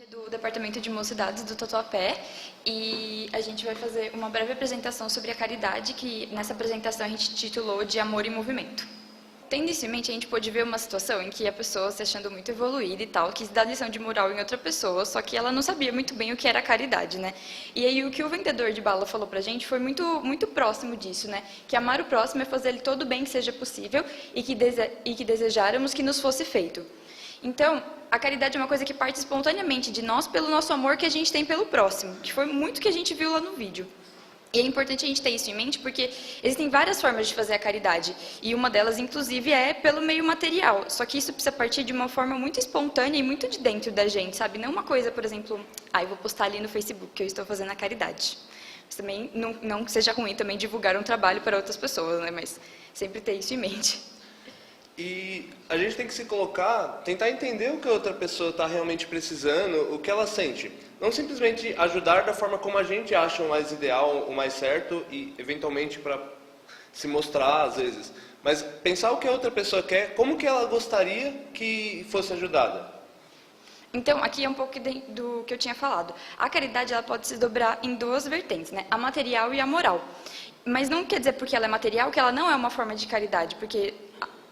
gente é do Departamento de Mocidades do Tatuapé e a gente vai fazer uma breve apresentação sobre a caridade, que nessa apresentação a gente titulou de Amor em Movimento. Tendo isso em mente, a gente pôde ver uma situação em que a pessoa, se achando muito evoluída e tal, quis dar lição de moral em outra pessoa, só que ela não sabia muito bem o que era caridade, né? E aí o que o vendedor de bala falou pra gente foi muito próximo disso, né? Que amar o próximo é fazer ele todo o bem que seja possível e que desejáramos que nos fosse feito. Então, a caridade é uma coisa que parte espontaneamente de nós pelo nosso amor que a gente tem pelo próximo, que foi muito que a gente viu lá no vídeo. E é importante a gente ter isso em mente porque existem várias formas de fazer a caridade. E uma delas, inclusive, é pelo meio material. Só que isso precisa partir de uma forma muito espontânea e muito de dentro da gente, sabe? Não uma coisa, por exemplo, eu vou postar ali no Facebook que eu estou fazendo a caridade. Mas também não seja ruim também divulgar um trabalho para outras pessoas, né? Mas sempre ter isso em mente. E a gente tem que se colocar, tentar entender o que a outra pessoa está realmente precisando, o que ela sente. Não simplesmente ajudar da forma como a gente acha o mais ideal, o mais certo, e eventualmente para se mostrar às vezes. Mas pensar o que a outra pessoa quer, como que ela gostaria que fosse ajudada. Então, aqui é um pouco do que eu tinha falado. A caridade ela pode se dobrar em duas vertentes, né? A material e a moral. Mas não quer dizer porque ela é material que ela não é uma forma de caridade, porque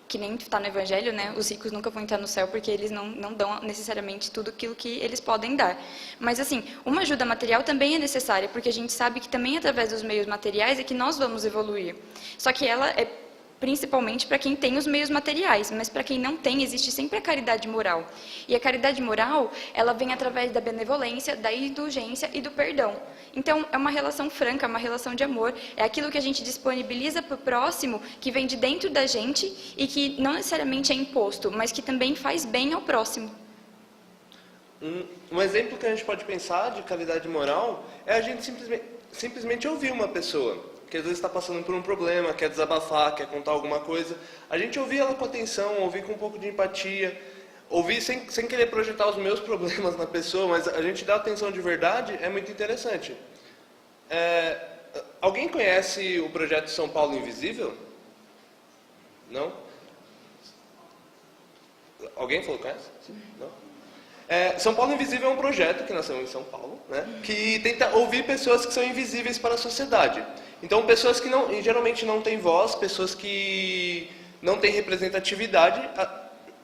que nem está no Evangelho, né? Os ricos nunca vão entrar no céu porque eles não dão necessariamente tudo aquilo que eles podem dar. Mas, assim, uma ajuda material também é necessária, porque a gente sabe que também através dos meios materiais é que nós vamos evoluir. Só que ela é principalmente para quem tem os meios materiais, mas para quem não tem, existe sempre a caridade moral. E a caridade moral, ela vem através da benevolência, da indulgência e do perdão. Então, é uma relação franca, uma relação de amor, é aquilo que a gente disponibiliza para o próximo, que vem de dentro da gente e que não necessariamente é imposto, mas que também faz bem ao próximo. Um exemplo que a gente pode pensar de caridade moral é a gente simplesmente ouvir uma pessoa que às vezes está passando por um problema, quer desabafar, quer contar alguma coisa. A gente ouvir ela com atenção, ouvir com um pouco de empatia, ouvir sem querer projetar os meus problemas na pessoa, mas a gente dar atenção de verdade é muito interessante. Alguém conhece o projeto São Paulo Invisível? Não? Alguém falou que conhece? Não? São Paulo Invisível é um projeto que nasceu em São Paulo, né, que tenta ouvir pessoas que são invisíveis para a sociedade. Então, pessoas que geralmente não têm voz, pessoas que não têm representatividade,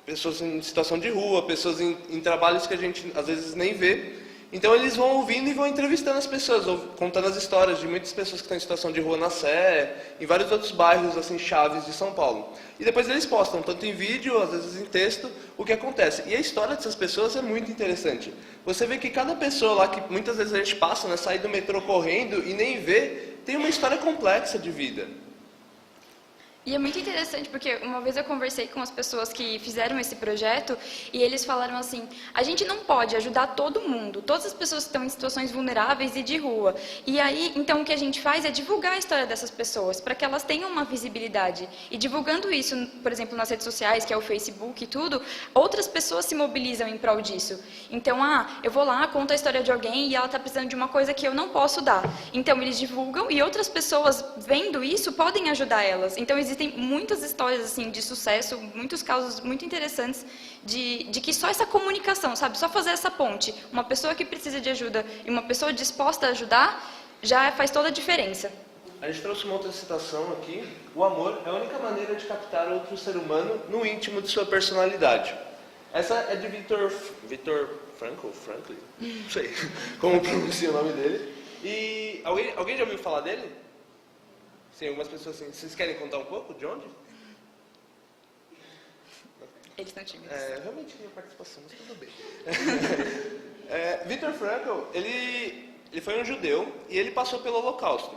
pessoas em situação de rua, pessoas em trabalhos que a gente às vezes nem vê. Então, eles vão ouvindo e vão entrevistando as pessoas, contando as histórias de muitas pessoas que estão em situação de rua na Sé, em vários outros bairros assim chaves de São Paulo. E depois eles postam, tanto em vídeo, às vezes em texto, o que acontece. E a história dessas pessoas é muito interessante. Você vê que cada pessoa lá, que muitas vezes a gente passa, né, sai do metrô correndo e nem vê, tem uma história complexa de vida. E é muito interessante porque uma vez eu conversei com as pessoas que fizeram esse projeto e eles falaram assim, a gente não pode ajudar todo mundo, todas as pessoas que estão em situações vulneráveis e de rua. E aí, então o que a gente faz é divulgar a história dessas pessoas, para que elas tenham uma visibilidade. E divulgando isso, por exemplo, nas redes sociais, que é o Facebook e tudo, outras pessoas se mobilizam em prol disso. Então, eu vou lá, conto a história de alguém e ela está precisando de uma coisa que eu não posso dar. Então, eles divulgam e outras pessoas, vendo isso, podem ajudar elas. Então, existem muitas histórias assim de sucesso, muitos casos muito interessantes de que só essa comunicação, sabe, só fazer essa ponte, uma pessoa que precisa de ajuda e uma pessoa disposta a ajudar, já faz toda a diferença. A gente trouxe uma outra citação aqui. O amor é a única maneira de captar outro ser humano no íntimo de sua personalidade. Essa é de Viktor Franklin? Não sei como pronuncia o nome dele. E alguém já ouviu falar dele? Sim, algumas pessoas assim. Vocês querem contar um pouco de onde? Eles estão tímidos. Realmente tinha participação, mas tudo bem. Viktor Frankl, ele foi um judeu e ele passou pelo Holocausto.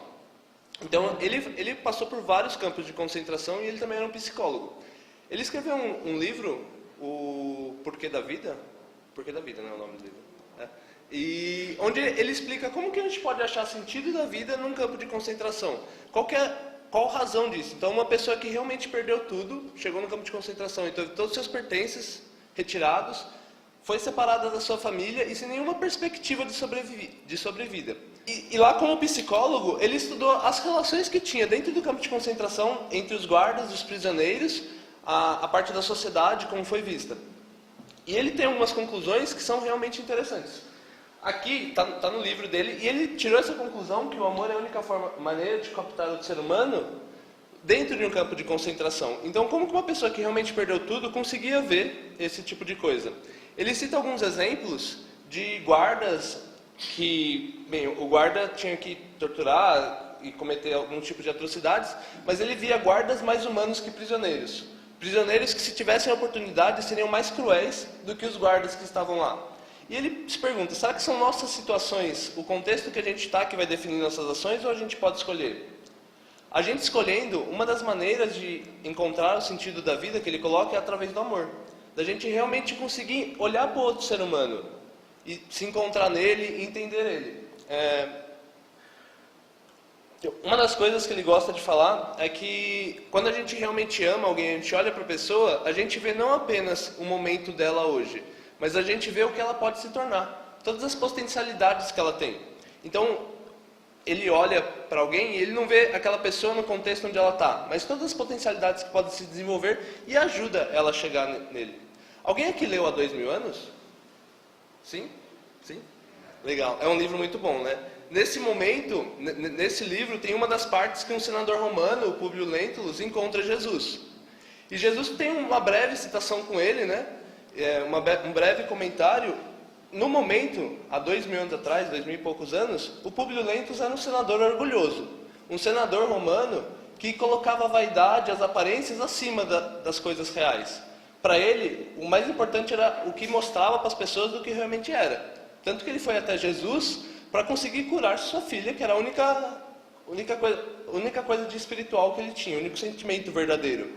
Então, ele passou por vários campos de concentração e ele também era um psicólogo. Ele escreveu um livro, o Porquê da Vida? Porquê da Vida, não é o nome do livro. E onde ele explica como que a gente pode achar sentido da vida num campo de concentração. Qual a razão disso? Então, uma pessoa que realmente perdeu tudo, chegou no campo de concentração e teve todos os seus pertences retirados, foi separada da sua família e sem nenhuma perspectiva de sobrevida. E lá, como psicólogo, ele estudou as relações que tinha dentro do campo de concentração entre os guardas, os prisioneiros, a parte da sociedade, como foi vista. E ele tem algumas conclusões que são realmente interessantes. Aqui tá no livro dele, e ele tirou essa conclusão que o amor é a única maneira de captar o ser humano dentro de um campo de concentração. Então, como que uma pessoa que realmente perdeu tudo conseguia ver esse tipo de coisa? Ele cita alguns exemplos de guardas que, bem, o guarda tinha que torturar e cometer algum tipo de atrocidades, mas ele via guardas mais humanos que prisioneiros. Prisioneiros que, se tivessem a oportunidade, seriam mais cruéis do que os guardas que estavam lá. E ele se pergunta, será que são nossas situações, o contexto que a gente está, que vai definir nossas ações, ou a gente pode escolher? A gente escolhendo, uma das maneiras de encontrar o sentido da vida que ele coloca é através do amor. Da gente realmente conseguir olhar para o outro ser humano e se encontrar nele e entender ele. Uma das coisas que ele gosta de falar é que quando a gente realmente ama alguém, a gente olha para a pessoa, a gente vê não apenas o momento dela hoje, mas a gente vê o que ela pode se tornar, todas as potencialidades que ela tem. Então, ele olha para alguém e ele não vê aquela pessoa no contexto onde ela está, mas todas as potencialidades que podem se desenvolver e ajuda ela a chegar nele. Alguém aqui leu há 2000 anos? Sim? Sim? Legal. É um livro muito bom, né? Nesse momento, nesse livro, tem uma das partes que um senador romano, o Públio Lentulus, encontra Jesus. E Jesus tem uma breve citação com ele, né? Um breve comentário. No momento, há 2000 anos atrás, 2000 e poucos anos, o Públio Lentulus era um senador orgulhoso. Um senador romano que colocava a vaidade, as aparências acima das coisas reais. Para ele, o mais importante era o que mostrava para as pessoas do que realmente era. Tanto que ele foi até Jesus para conseguir curar sua filha, que era a única coisa de espiritual que ele tinha, o único sentimento verdadeiro.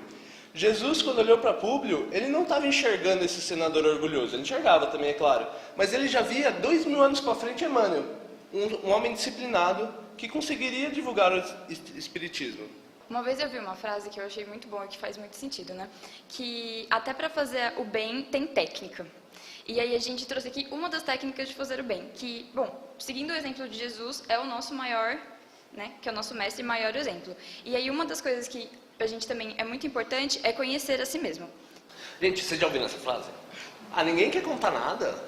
Jesus, quando olhou para Públio, ele não estava enxergando esse senador orgulhoso, ele enxergava também, é claro, mas ele já via 2000 anos para frente Emmanuel, um homem disciplinado que conseguiria divulgar o espiritismo. Uma vez eu vi uma frase que eu achei muito boa e que faz muito sentido, né? Que até para fazer o bem tem técnica. E aí a gente trouxe aqui uma das técnicas de fazer o bem, que, bom, seguindo o exemplo de Jesus, é o nosso maior, né, que é o nosso mestre e maior exemplo. E aí uma das coisas que pra gente também é muito importante é conhecer a si mesmo. Gente, vocês já ouviram essa frase? Ninguém quer contar nada.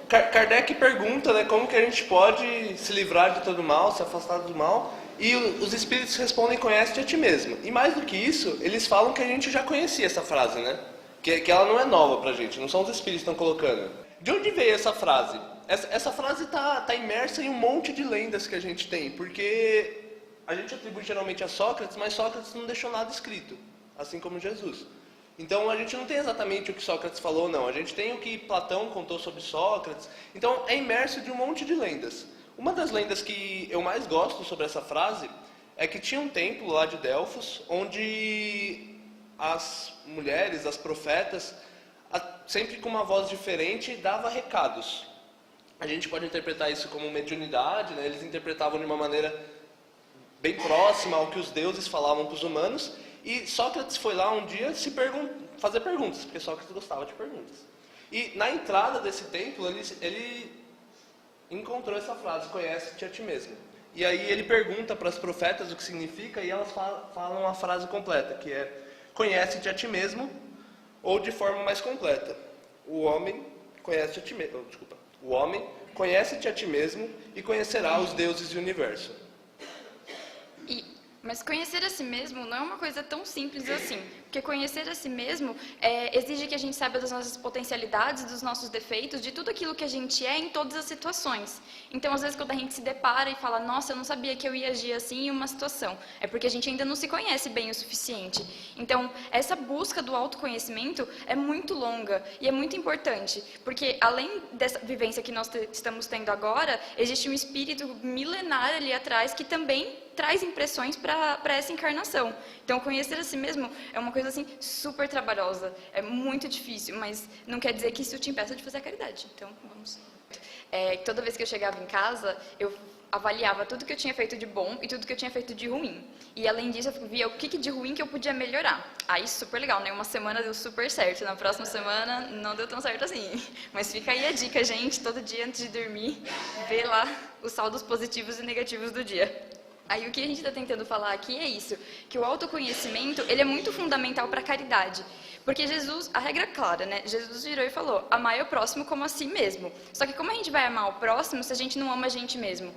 Kardec pergunta, né, como que a gente pode se livrar de todo mal, se afastar do mal, e os espíritos respondem, conhece-te a ti mesmo. E mais do que isso, eles falam que a gente já conhecia essa frase, né? Que ela não é nova pra gente, não são os espíritos que estão colocando. De onde veio essa frase? Essa frase tá imersa em um monte de lendas que a gente tem, porque a gente atribui geralmente a Sócrates, mas Sócrates não deixou nada escrito, assim como Jesus. Então a gente não tem exatamente o que Sócrates falou, não. A gente tem o que Platão contou sobre Sócrates. Então é imerso de um monte de lendas. Uma das lendas que eu mais gosto sobre essa frase é que tinha um templo lá de Delfos, onde as mulheres, as profetas, sempre com uma voz diferente, dava recados. A gente pode interpretar isso como mediunidade, né? Eles interpretavam de uma maneira bem próxima ao que os deuses falavam para os humanos, e Sócrates foi lá um dia fazer perguntas, porque Sócrates gostava de perguntas. E na entrada desse templo, ele encontrou essa frase, conhece-te a ti mesmo. E aí ele pergunta para as profetas o que significa, e elas falam a frase completa, que é, conhece-te a ti mesmo, ou de forma mais completa, o homem conhece-te a ti mesmo, o homem conhece-te a ti mesmo e conhecerá os deuses e o universo. Mas conhecer a si mesmo não é uma coisa tão simples assim. Porque conhecer a si mesmo exige que a gente saiba das nossas potencialidades, dos nossos defeitos, de tudo aquilo que a gente é em todas as situações. Então, às vezes, quando a gente se depara e fala, nossa, eu não sabia que eu ia agir assim em uma situação, é porque a gente ainda não se conhece bem o suficiente. Então, essa busca do autoconhecimento é muito longa e é muito importante. Porque, além dessa vivência que nós estamos tendo agora, existe um espírito milenar ali atrás que também traz impressões para essa encarnação. Então, conhecer a si mesmo é uma coisa assim super trabalhosa, é muito difícil, mas não quer dizer que isso te impeça de fazer a caridade. Então, vamos. Toda vez que eu chegava em casa, eu avaliava tudo que eu tinha feito de bom e tudo que eu tinha feito de ruim. E além disso, eu via o que de ruim que eu podia melhorar. Aí, super legal, né? Uma semana deu super certo, na próxima semana não deu tão certo assim. Mas fica aí a dica, gente, todo dia antes de dormir, ver lá os saldos positivos e negativos do dia. Aí o que a gente está tentando falar aqui é isso, que o autoconhecimento ele é muito fundamental para a caridade, Porque Jesus, a regra é clara, né? Jesus virou e falou, amai o próximo como a si mesmo. Só que como a gente vai amar o próximo se a gente não ama a gente mesmo?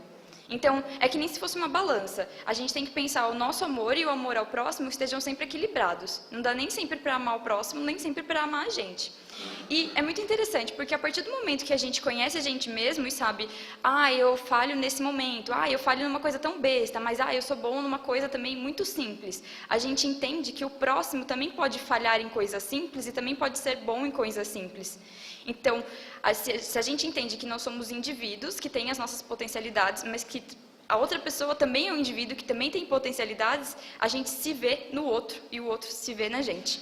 Então, é que nem se fosse uma balança. A gente tem que pensar o nosso amor e o amor ao próximo estejam sempre equilibrados. Não dá nem sempre para amar o próximo, nem sempre para amar a gente. E é muito interessante, porque a partir do momento que a gente conhece a gente mesmo e sabe, eu falho nesse momento, eu falho numa coisa tão besta, mas eu sou bom numa coisa também muito simples. A gente entende que o próximo também pode falhar em coisas simples e também pode ser bom em coisas simples. Então, se a gente entende que nós somos indivíduos que têm as nossas potencialidades, mas que a outra pessoa também é um indivíduo que também tem potencialidades, a gente se vê no outro e o outro se vê na gente.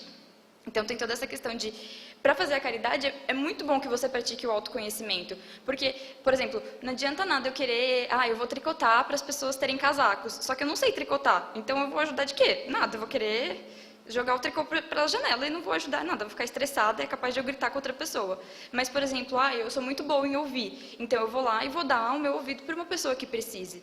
Então, tem toda essa questão de, para fazer a caridade, é muito bom que você pratique o autoconhecimento. Porque, por exemplo, não adianta nada eu querer, eu vou tricotar para as pessoas terem casacos, só que eu não sei tricotar. Então, eu vou ajudar de quê? Nada, eu vou querer jogar o tricô pela janela e não vou ajudar em nada, vou ficar estressada e é capaz de eu gritar com outra pessoa. Mas, por exemplo, eu sou muito boa em ouvir, então eu vou lá e vou dar o meu ouvido para uma pessoa que precise.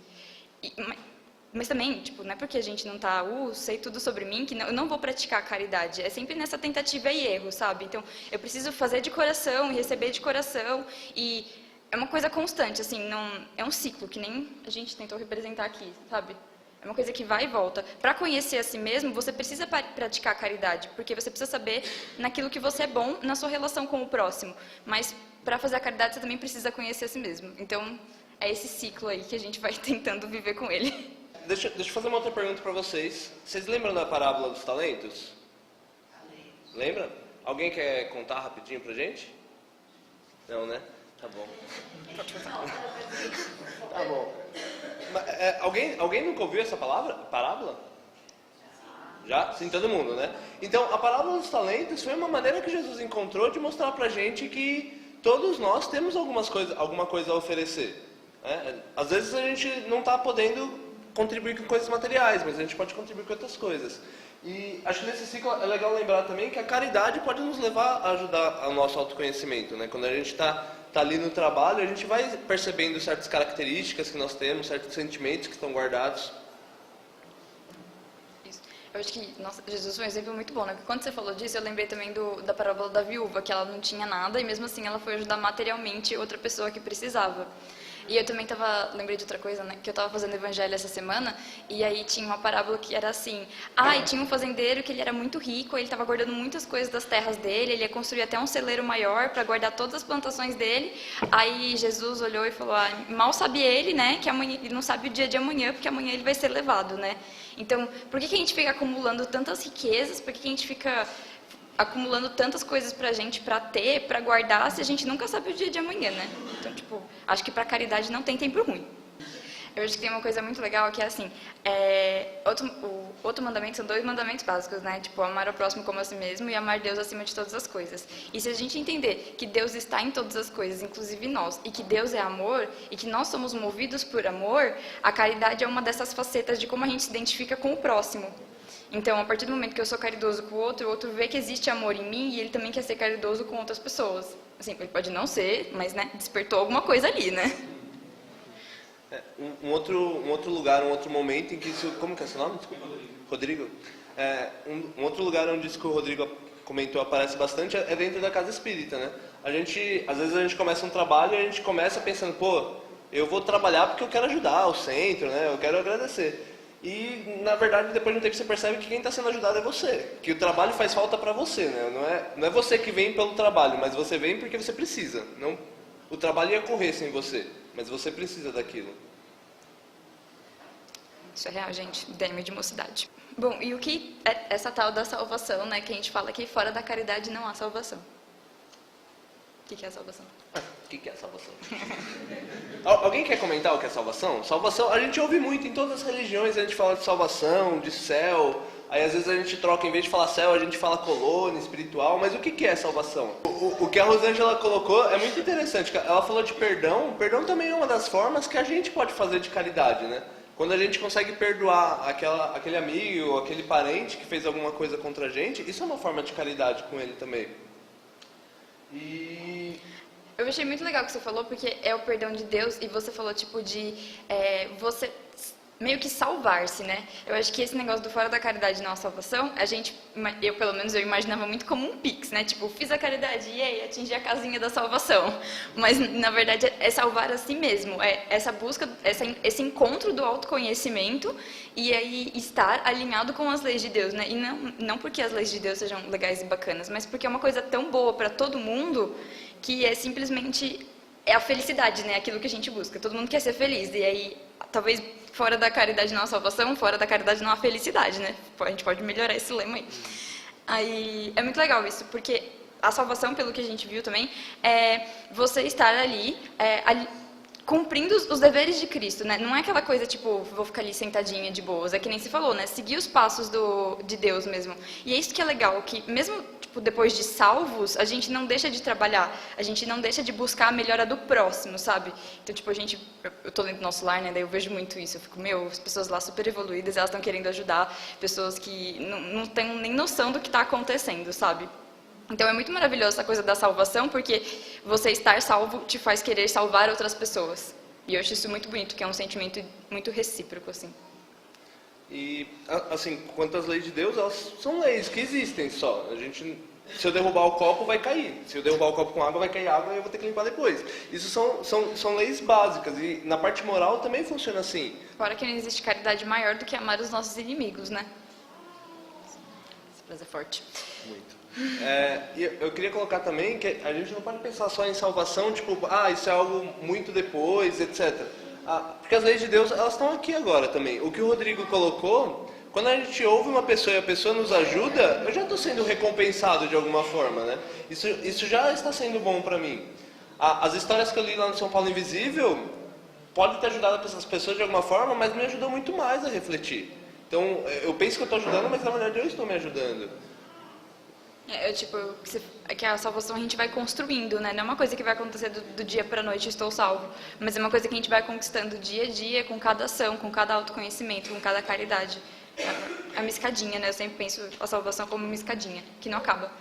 Mas também, não é porque a gente não está, sei tudo sobre mim, que eu não vou praticar a caridade. É sempre nessa tentativa e erro, sabe? Então, eu preciso fazer de coração e receber de coração. E é uma coisa constante, assim, não, é um ciclo, que nem a gente tentou representar aqui, sabe? É uma coisa que vai e volta. Para conhecer a si mesmo, você precisa praticar a caridade, porque você precisa saber naquilo que você é bom na sua relação com o próximo. Mas, para fazer a caridade, você também precisa conhecer a si mesmo. Então, é esse ciclo aí que a gente vai tentando viver com ele. Deixa eu fazer uma outra pergunta para vocês. Vocês lembram da parábola dos talentos? Lembra? Alguém quer contar rapidinho pra gente? Não, né? Tá bom. Tá bom. Alguém nunca ouviu essa parábola? Já? Sim, todo mundo, né? Então, a parábola dos talentos foi uma maneira que Jesus encontrou de mostrar pra gente que todos nós temos alguma coisa a oferecer. Né? Às vezes a gente não está podendo contribuir com coisas materiais, mas a gente pode contribuir com outras coisas. E acho que nesse ciclo é legal lembrar também que a caridade pode nos levar a ajudar ao nosso autoconhecimento, né? Quando a gente está ali no trabalho, a gente vai percebendo certas características que nós temos, certos sentimentos que estão guardados. Isso. Eu acho que, nossa, Jesus foi um exemplo muito bom, né? Porque quando você falou disso, eu lembrei também da parábola da viúva, que ela não tinha nada e mesmo assim ela foi ajudar materialmente outra pessoa que precisava. E eu também lembrei de outra coisa, né? Que eu estava fazendo evangelho essa semana, e aí tinha uma parábola que era assim, e tinha um fazendeiro que ele era muito rico, ele estava guardando muitas coisas das terras dele, ele ia construir até um celeiro maior para guardar todas as plantações dele. Aí Jesus olhou e falou, mal sabe ele, né? Que amanhã, ele não sabe o dia de amanhã, porque amanhã ele vai ser levado, né? Então, por que a gente fica acumulando tantas riquezas? Por que a gente fica acumulando tantas coisas pra gente, pra ter, pra guardar, se a gente nunca sabe o dia de amanhã, né? Então, acho que pra caridade não tem tempo ruim. Eu acho que tem uma coisa muito legal que é assim, o outro mandamento são 2 mandamentos básicos, né? Amar o próximo como a si mesmo e amar Deus acima de todas as coisas. E se a gente entender que Deus está em todas as coisas, inclusive nós, e que Deus é amor, e que nós somos movidos por amor, a caridade é uma dessas facetas de como a gente se identifica com o próximo. Então, a partir do momento que eu sou caridoso com o outro vê que existe amor em mim e ele também quer ser caridoso com outras pessoas. Assim, ele pode não ser, mas, né, despertou alguma coisa ali, né? Um outro lugar, um outro momento em que isso... Como que é seu nome? Desculpa. Rodrigo. Um outro lugar onde isso que o Rodrigo comentou aparece bastante é dentro da casa espírita, né? Às vezes a gente começa um trabalho e a gente começa pensando, eu vou trabalhar porque eu quero ajudar o centro, né? Eu quero agradecer. E, na verdade, depois de um tempo você percebe que quem está sendo ajudado é você. Que o trabalho faz falta para você, né? Não é você que vem pelo trabalho, mas você vem porque você precisa. O trabalho ia correr sem você, mas você precisa daquilo. Isso é real, gente. Deme de mocidade. Bom, e o que é essa tal da salvação, né? Que a gente fala que fora da caridade não há salvação. O que é a salvação? O que é a salvação? Alguém quer comentar o que é salvação? Salvação, a gente ouve muito em todas as religiões, a gente fala de salvação, de céu, aí às vezes a gente troca, em vez de falar céu, a gente fala colônia, espiritual, mas o que é salvação? O que a Rosângela colocou é muito interessante, ela falou de perdão, perdão também é uma das formas que a gente pode fazer de caridade, né? Quando a gente consegue perdoar aquele amigo ou aquele parente que fez alguma coisa contra a gente, isso é uma forma de caridade com ele também. Eu achei muito legal o que você falou, porque é o perdão de Deus, e você falou, você meio que salvar-se, né? Eu acho que esse negócio do fora da caridade não a salvação, eu pelo menos eu imaginava muito como um Pix, né? Tipo, fiz a caridade e aí atingi a casinha da salvação. Mas na verdade é salvar a si mesmo, é essa busca, esse encontro do autoconhecimento e aí estar alinhado com as leis de Deus, né? E não porque as leis de Deus sejam legais e bacanas, mas porque é uma coisa tão boa para todo mundo que é simplesmente a felicidade, né? Aquilo que a gente busca. Todo mundo quer ser feliz e aí talvez fora da caridade não há salvação, fora da caridade não há felicidade, né? A gente pode melhorar esse lema aí. Aí é muito legal isso, porque a salvação, pelo que a gente viu também, é você estar ali cumprindo os deveres de Cristo, né? Não é aquela coisa tipo, vou ficar ali sentadinha de boas, é que nem se falou, né? Seguir os passos de Deus mesmo. E é isso que é legal, que mesmo tipo, depois de salvos, a gente não deixa de trabalhar, a gente não deixa de buscar a melhora do próximo, sabe? Então, tipo, eu tô dentro do nosso lar, né? Daí eu vejo muito isso, eu fico, as pessoas lá super evoluídas, elas estão querendo ajudar pessoas que não têm nem noção do que está acontecendo, sabe? Então é muito maravilhoso essa coisa da salvação, porque você estar salvo te faz querer salvar outras pessoas. E eu acho isso muito bonito, que é um sentimento muito recíproco, assim. E, assim, quanto às leis de Deus, elas são leis que existem só. Se eu derrubar o copo, vai cair. Se eu derrubar o copo com água, vai cair água e eu vou ter que limpar depois. Isso são leis básicas. E na parte moral também funciona assim. Fora que não existe caridade maior do que amar os nossos inimigos, né? Essa frase é forte. Muito. E eu queria colocar também que a gente não pode pensar só em salvação, tipo, isso é algo muito depois, etc. Porque as leis de Deus, elas estão aqui agora também. O que o Rodrigo colocou, quando a gente ouve uma pessoa e a pessoa nos ajuda, eu já estou sendo recompensado de alguma forma, né? Isso já está sendo bom para mim. As histórias que eu li lá no São Paulo Invisível podem ter ajudado essas pessoas de alguma forma, mas me ajudou muito mais a refletir. Então, eu penso que eu estou ajudando, mas na verdade eu estou me ajudando. É que a salvação a gente vai construindo, né? Não é uma coisa que vai acontecer do dia para a noite, estou salvo. Mas é uma coisa que a gente vai conquistando dia a dia, com cada ação, com cada autoconhecimento, com cada caridade. É uma escadinha, né? Eu sempre penso a salvação como uma escadinha, que não acaba.